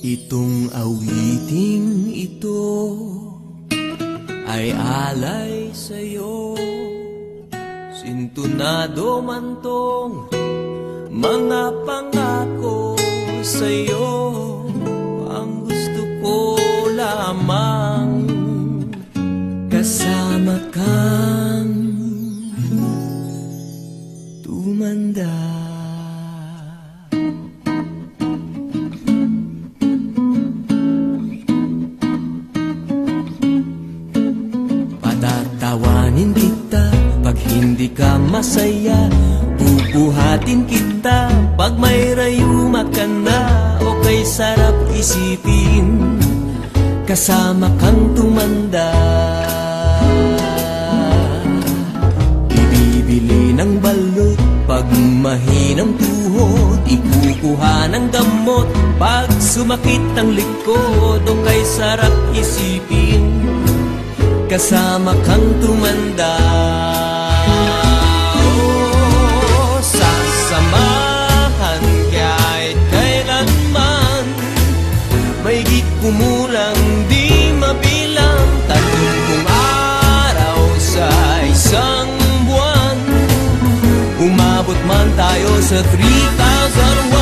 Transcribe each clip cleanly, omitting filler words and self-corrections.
Itong awiting ito ay alay sa'yo. Sintunado man tong mga pangako sa'yo. Ang gusto ko lamang kasama kang tumanda. Patatawanin kita pag hindi ka masaya. Bubuhatin kita pag may rayuma ka na. O kay sarap isipin kasama kang tumanda. Ibibili ng balot pag mahinang tuhod. Ikukuha ng gamot pag sumakit ang likod. O kay sarap isipin kasama kang tumanda. Oh, sasamahan kahit kailanman. Mahigit kumulang di mabilang 30 araw sa isang buwan. Umabot man tayo sa 3,001.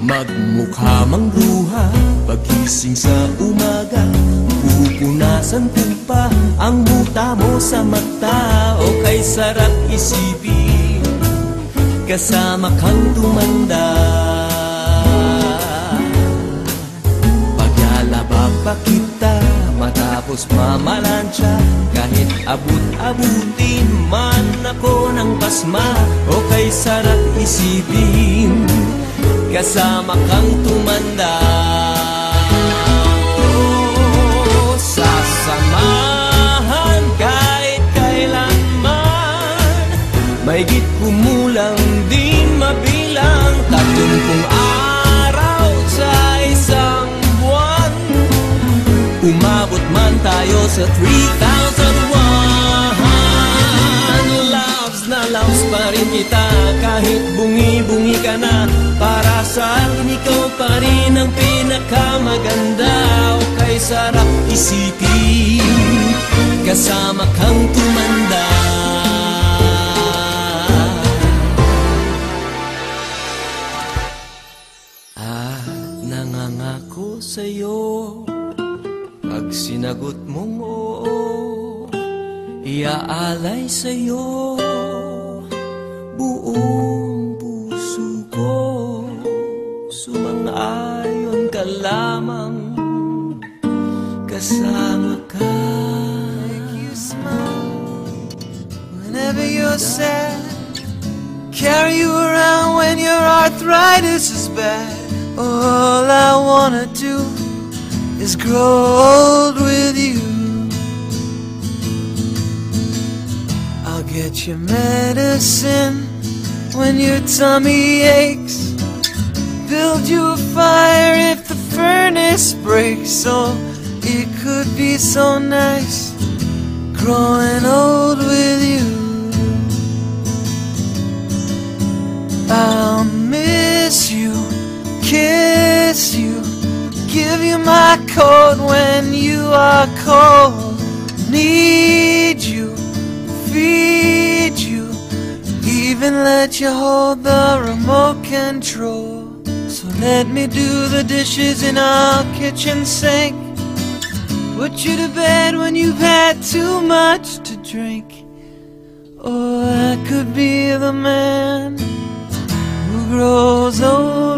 Magmukha mang luha pagising sa umaga. Pupunasan ko pa ang buta mo sa mata. O kay sarap isipin kasama kang tumanda. Paglalaba pa kita matapos mamalansya. Kahit abut-abutin man ako ng pasma. O kay sarap isipin kasama kang tumanda. Oh, sasamahan kahit kailanman. Mahigit kumulang di mabilang 30 araw sa isang buwan. Umabot man tayo sa 3,001. Loves na loves pa rin kita kahit bungi-bungi ka na. Para sa akin ikaw pa rin ang pinakamaganda. O kay sarap isipin kasama kang tumanda. Nangangako sa'yo pag sinagot mong oo, iaalay sa'yo buong puso ko. Sumang-ayon ka lamang kasama ka. Make you smile whenever you're sad. Carry you around when your arthritis is bad. All I wanna do is grow old with you. I'll get you medicine when your tummy aches. Build you a fire if the furnace breaks. Oh, it could be so nice growing old with you. I'll miss you, kiss you, give you my coat when you are cold. Need you, feed you, even let you hold the remote control. So let me do the dishes in our kitchen sink. Put you to bed when you've had too much to drink. Oh, I could be the man who grows old